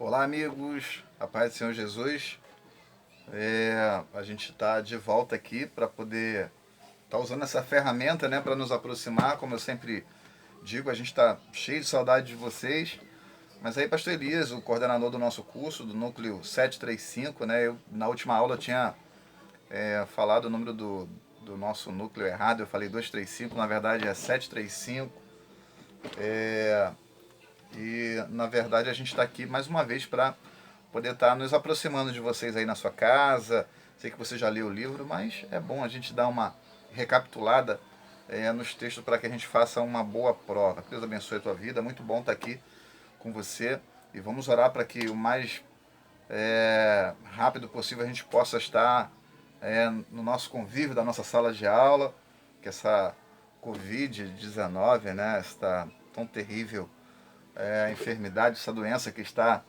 Olá, amigos, a paz do Senhor Jesus. A gente está de volta aqui para poder estar usando essa ferramenta, né, para nos aproximar. Como eu sempre digo, a gente está cheio de saudade de vocês. Mas aí, Pastor Elias, o coordenador do nosso curso, do Núcleo 735, né, na última aula tinha falado o número do nosso núcleo errado. Eu falei 235, na verdade é 735. E na verdade a gente está aqui mais uma vez para poder estar nos aproximando de vocês aí na sua casa. Sei que você já leu o livro, mas é bom a gente dar uma recapitulada nos textos para que a gente faça uma boa prova. Que Deus abençoe a tua vida. É muito bom estar aqui com você. E vamos orar para que o mais rápido possível a gente possa estar no nosso convívio da nossa sala de aula. Que essa Covid-19, né, esta tão terrível enfermidade, essa doença que está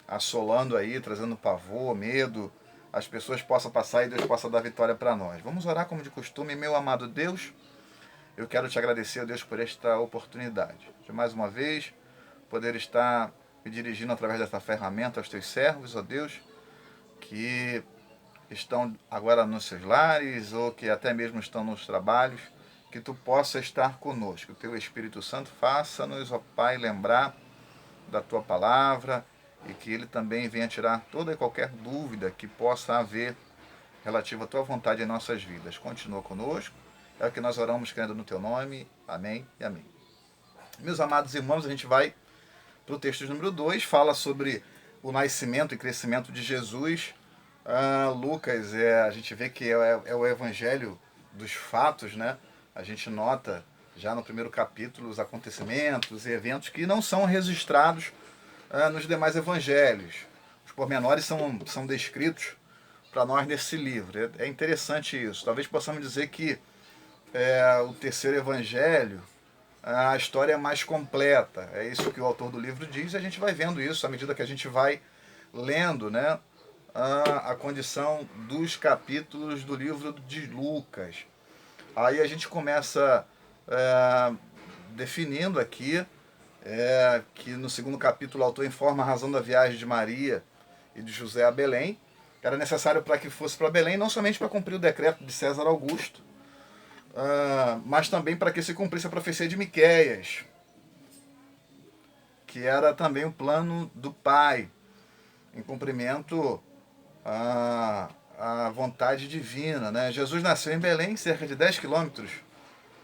assolando aí, trazendo pavor, medo, as pessoas possam passar e Deus possa dar vitória para nós. Vamos orar como de costume. Meu amado Deus, eu quero te agradecer, Deus, por esta oportunidade de mais uma vez poder estar me dirigindo através dessa ferramenta aos teus servos, ó Deus, que estão agora nos seus lares ou que até mesmo estão nos trabalhos, que tu possa estar conosco. O teu Espírito Santo faça-nos, ó Pai, lembrar da tua palavra e que ele também venha tirar toda e qualquer dúvida que possa haver relativa à tua vontade em nossas vidas. Continua conosco, é o que nós oramos crendo no teu nome. Amém e amém. Meus amados irmãos, a gente vai para o texto número 2, fala sobre o nascimento e crescimento de Jesus. Lucas, a gente vê que é o evangelho dos fatos, né? A gente nota já no primeiro capítulo os acontecimentos e eventos que não são registrados nos demais evangelhos. Os pormenores são descritos para nós nesse livro. É interessante isso. Talvez possamos dizer que o terceiro evangelho, a história é mais completa. É isso que o autor do livro diz, e a gente vai vendo isso à medida que a gente vai lendo, né, a condição dos capítulos do livro de Lucas. Aí a gente começa definindo aqui que no segundo capítulo o autor informa a razão da viagem de Maria e de José a Belém. Era necessário para que fosse para Belém, não somente para cumprir o decreto de César Augusto, mas também para que se cumprisse a profecia de Miqueias, que era também o plano do Pai, em cumprimento à vontade divina, né? Jesus nasceu em Belém, cerca de 10 quilômetros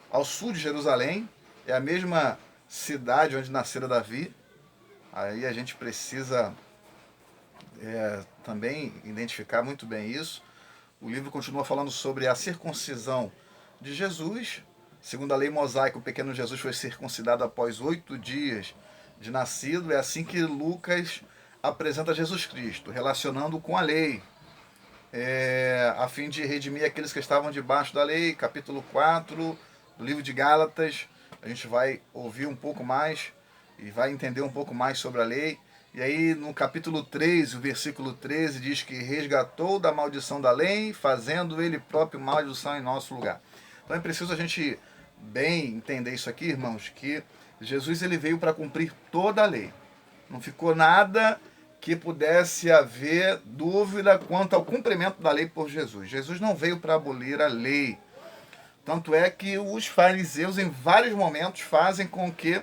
ao sul de Jerusalém. É a mesma cidade onde nascera Davi. Aí a gente precisa também identificar muito bem isso. O livro continua falando sobre a circuncisão de Jesus. Segundo a lei mosaica, o pequeno Jesus foi circuncidado após 8 dias de nascido. É assim que Lucas apresenta Jesus Cristo, relacionando com a lei, a fim de redimir aqueles que estavam debaixo da lei. Capítulo 4 do livro de Gálatas, a gente vai ouvir um pouco mais e vai entender um pouco mais sobre a lei. E aí no capítulo 3, o versículo 13, diz que resgatou da maldição da lei, fazendo ele próprio maldição em nosso lugar. Então é preciso a gente bem entender isso aqui, irmãos, que Jesus ele veio para cumprir toda a lei. Não ficou nada que pudesse haver dúvida quanto ao cumprimento da lei por Jesus. Jesus não veio para abolir a lei. Tanto é que os fariseus, em vários momentos, fazem com que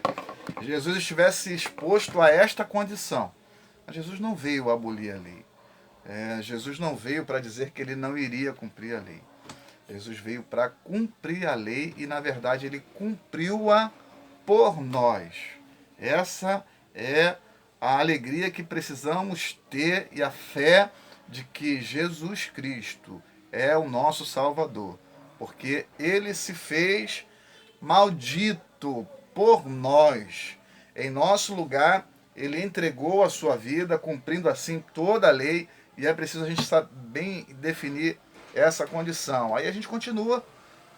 Jesus estivesse exposto a esta condição. Mas Jesus não veio abolir a lei. Jesus não veio para dizer que ele não iria cumprir a lei. Jesus veio para cumprir a lei e, na verdade, ele cumpriu-a por nós. Essa é a alegria que precisamos ter e a fé de que Jesus Cristo é o nosso Salvador. Porque ele se fez maldito por nós. Em nosso lugar, ele entregou a sua vida, cumprindo assim toda a lei, e é preciso a gente bem definir essa condição. Aí a gente continua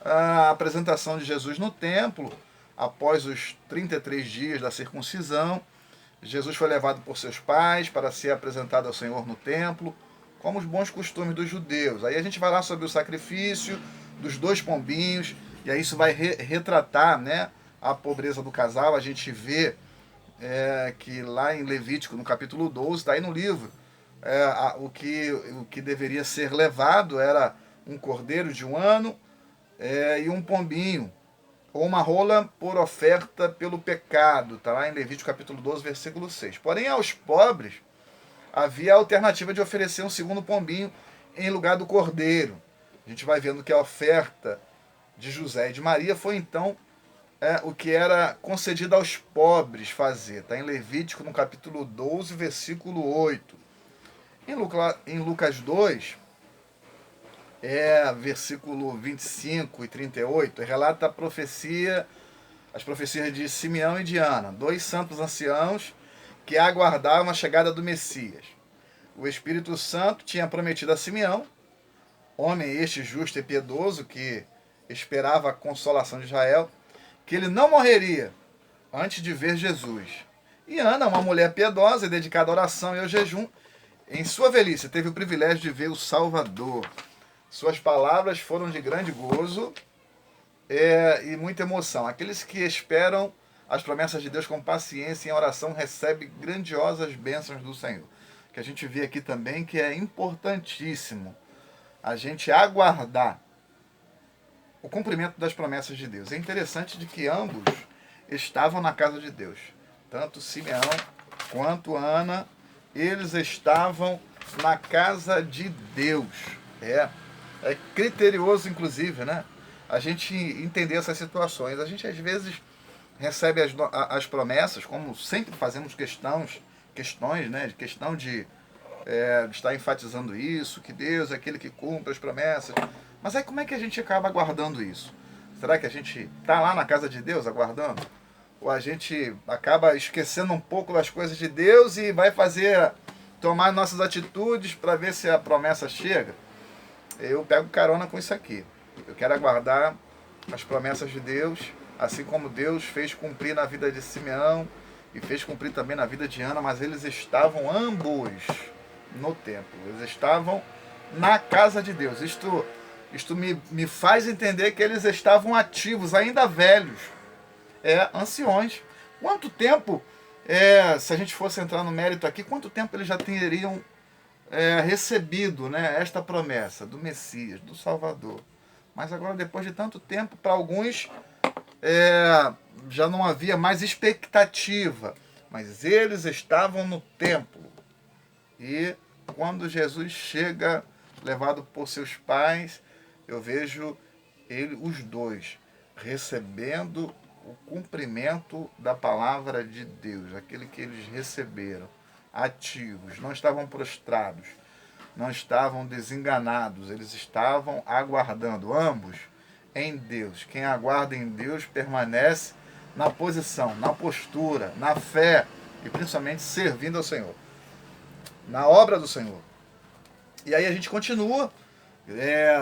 a apresentação de Jesus no templo. Após os 33 dias da circuncisão, Jesus foi levado por seus pais para ser apresentado ao Senhor no templo, como os bons costumes dos judeus. Aí a gente vai lá sobre o sacrifício dos 2 pombinhos, e aí isso vai retratar, né, a pobreza do casal. A gente vê que lá em Levítico, no capítulo 12, está aí no livro, o que deveria ser levado era um cordeiro de 1 ano e um pombinho, ou uma rola por oferta pelo pecado, está lá em Levítico capítulo 12, versículo 6. Porém, aos pobres havia a alternativa de oferecer um segundo pombinho em lugar do cordeiro. A gente vai vendo que a oferta de José e de Maria foi então o que era concedido aos pobres fazer. Está em Levítico no capítulo 12, versículo 8. Em Lucas 2, versículo 25 e 38, relata as profecias de Simeão e de Ana, 2 santos anciãos que aguardavam a chegada do Messias. O Espírito Santo tinha prometido a Simeão, homem este justo e piedoso que esperava a consolação de Israel, que ele não morreria antes de ver Jesus. E Ana, uma mulher piedosa e dedicada à oração e ao jejum, em sua velhice teve o privilégio de ver o Salvador. Suas palavras foram de grande gozo e muita emoção. Aqueles que esperam as promessas de Deus com paciência e em oração recebem grandiosas bênçãos do Senhor. Que a gente vê aqui também que é importantíssimo a gente aguardar o cumprimento das promessas de Deus. É interessante de que ambos estavam na casa de Deus. Tanto Simeão quanto Ana, eles estavam na casa de Deus. É criterioso, inclusive, né? A gente entender essas situações. A gente, às vezes, recebe as promessas, como sempre fazemos questões, né? Questão de estar enfatizando isso, que Deus é aquele que cumpre as promessas. Mas aí como é que a gente acaba aguardando isso? Será que a gente está lá na casa de Deus aguardando? Ou a gente acaba esquecendo um pouco das coisas de Deus e vai tomar nossas atitudes para ver se a promessa chega? Eu pego carona com isso aqui. Eu quero aguardar as promessas de Deus, assim como Deus fez cumprir na vida de Simeão e fez cumprir também na vida de Ana, mas eles estavam ambos no templo. Eles estavam na casa de Deus. Isto me faz entender que eles estavam ativos, ainda velhos, anciões. Quanto tempo, se a gente fosse entrar no mérito aqui, quanto tempo eles já teriam recebido, né, esta promessa do Messias, do Salvador? Mas agora, depois de tanto tempo, para alguns já não havia mais expectativa. Mas eles estavam no templo. E quando Jesus chega, levado por seus pais, eu vejo os dois recebendo o cumprimento da palavra de Deus, aquele que eles receberam, ativos, não estavam prostrados, não estavam desenganados, eles estavam aguardando, ambos em Deus. Quem aguarda em Deus permanece na posição, na postura, na fé e principalmente servindo ao Senhor, na obra do Senhor. E aí a gente continua.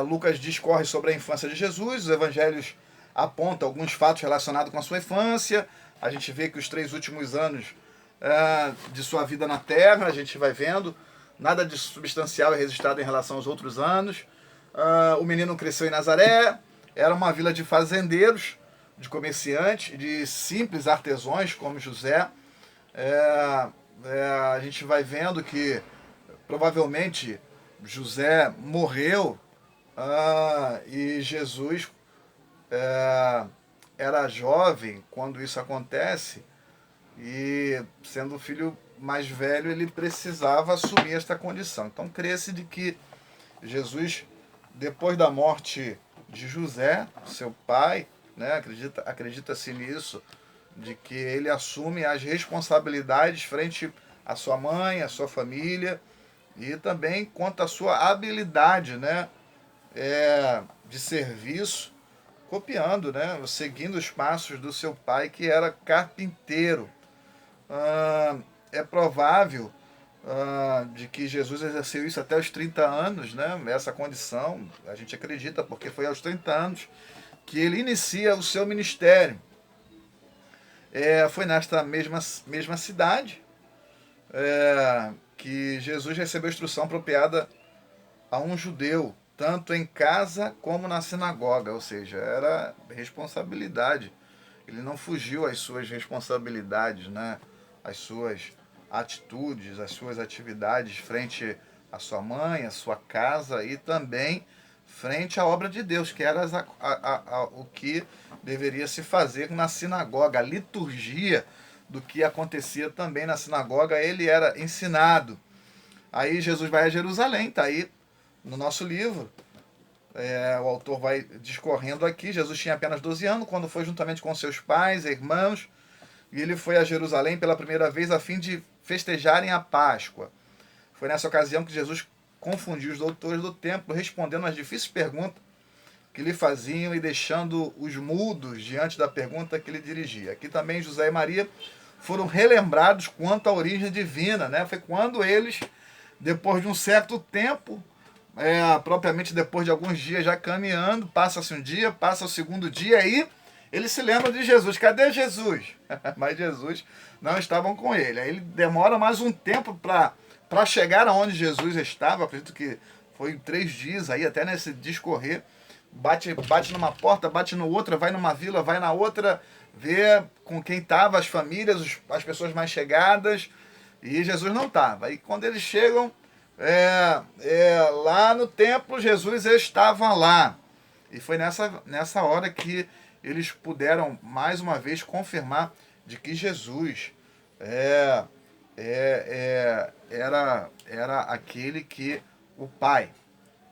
Lucas discorre sobre a infância de Jesus, os evangelhos apontam alguns fatos relacionados com a sua infância. A gente vê que os 3 últimos anos de sua vida na terra, a gente vai vendo, nada de substancial é registrado em relação aos outros anos. O menino cresceu em Nazaré, era uma vila de fazendeiros, de comerciantes, de simples artesãos como José. A gente vai vendo que provavelmente José morreu e Jesus era jovem quando isso acontece, e sendo o filho mais velho ele precisava assumir esta condição. Então crê-se de que Jesus, depois da morte de José, seu pai, né, acredita-se nisso, de que ele assume as responsabilidades frente à sua mãe, à sua família, e também quanto à sua habilidade, né, de serviço, copiando, né, seguindo os passos do seu pai, que era carpinteiro. É provável de que Jesus exerceu isso até os 30 anos, né, essa condição, a gente acredita, porque foi aos 30 anos que ele inicia o seu ministério. Foi nesta mesma cidade que Jesus recebeu instrução apropriada a um judeu, tanto em casa como na sinagoga, ou seja, era responsabilidade. Ele não fugiu às suas responsabilidades, né? as suas atitudes, as suas atividades frente à sua mãe, à sua casa e também frente à obra de Deus, que era o que deveria se fazer na sinagoga. A liturgia do que acontecia também na sinagoga, ele era ensinado. Aí Jesus vai a Jerusalém, está aí no nosso livro. O autor vai discorrendo aqui. Jesus tinha apenas 12 anos quando foi juntamente com seus pais e irmãos, e ele foi a Jerusalém pela primeira vez a fim de festejarem a Páscoa. Foi nessa ocasião que Jesus confundiu os doutores do templo, respondendo às difíceis perguntas que lhe faziam e deixando os mudos diante da pergunta que lhe dirigia. Aqui também José e Maria foram relembrados quanto à origem divina, né? Foi quando eles, depois de um certo tempo, propriamente depois de alguns dias já caminhando, passa-se um dia, passa o segundo dia, aí eles se lembram de Jesus. Cadê Jesus? Mas Jesus não estavam com ele. Aí ele demora mais um tempo para chegar aonde Jesus estava. Acredito que foi 3 dias aí, até nesse discorrer. Bate numa porta, bate no outra, vai numa vila, vai na outra, vê com quem estavam as famílias, as pessoas mais chegadas, e Jesus não estava. Aí quando eles chegam lá no templo, Jesus estava lá. E foi nessa hora que eles puderam mais uma vez confirmar de que Jesus era aquele que o Pai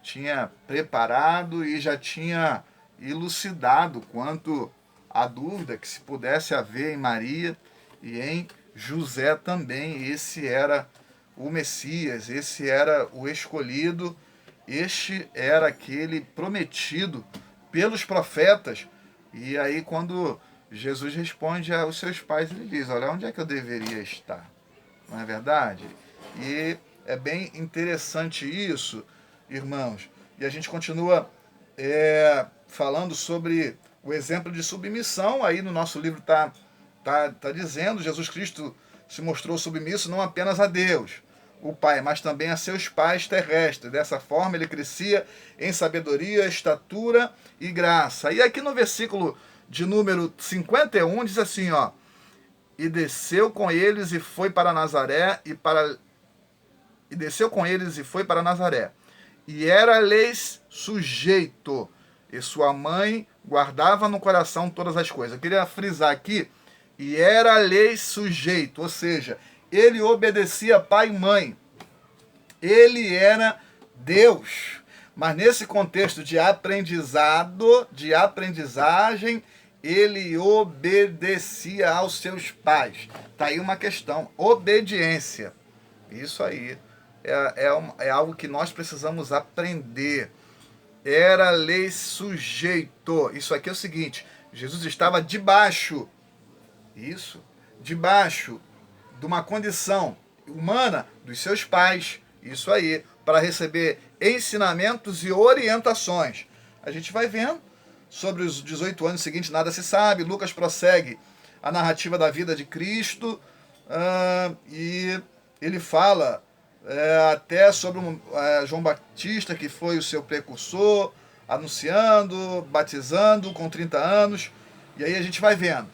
tinha preparado e já tinha elucidado quanto à dúvida que se pudesse haver em Maria e em José também. Esse era o Messias, esse era o escolhido, este era aquele prometido pelos profetas. E aí quando Jesus responde aos seus pais, ele diz: olha, onde é que eu deveria estar? Não é verdade? E é bem interessante isso, irmãos. E a gente continua falando sobre o exemplo de submissão. Aí no nosso livro tá dizendo, Jesus Cristo se mostrou submisso não apenas a Deus, o Pai, mas também a seus pais terrestres. Dessa forma ele crescia em sabedoria, estatura e graça. E aqui no versículo de número 51 diz assim, ó: e desceu com eles e foi para Nazaré, e era-lhes sujeito, e sua mãe guardava no coração todas as coisas. Eu queria frisar aqui, e era-lhes sujeito, ou seja, ele obedecia pai e mãe. Ele era Deus. Mas nesse contexto de aprendizagem, ele obedecia aos seus pais. Está aí uma questão, obediência. Isso aí é algo que nós precisamos aprender. Era-lhes sujeito. Isso aqui é o seguinte: Jesus estava debaixo de uma condição humana dos seus pais. Isso aí, para receber ensinamentos e orientações. A gente vai vendo. Sobre os 18 anos seguintes, nada se sabe. Lucas prossegue a narrativa da vida de Cristo, e ele fala até sobre João Batista, que foi o seu precursor, anunciando, batizando com 30 anos. E aí a gente vai vendo.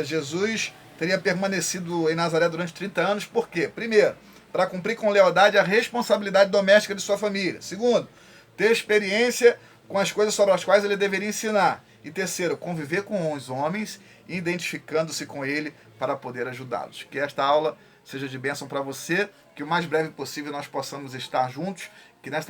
Jesus teria permanecido em Nazaré durante 30 anos, por quê? Primeiro, para cumprir com lealdade a responsabilidade doméstica de sua família. Segundo, ter experiência com as coisas sobre as quais ele deveria ensinar. E terceiro, conviver com os homens, identificando-se com ele para poder ajudá-los. Que esta aula seja de bênção para você, que o mais breve possível nós possamos estar juntos, que nesta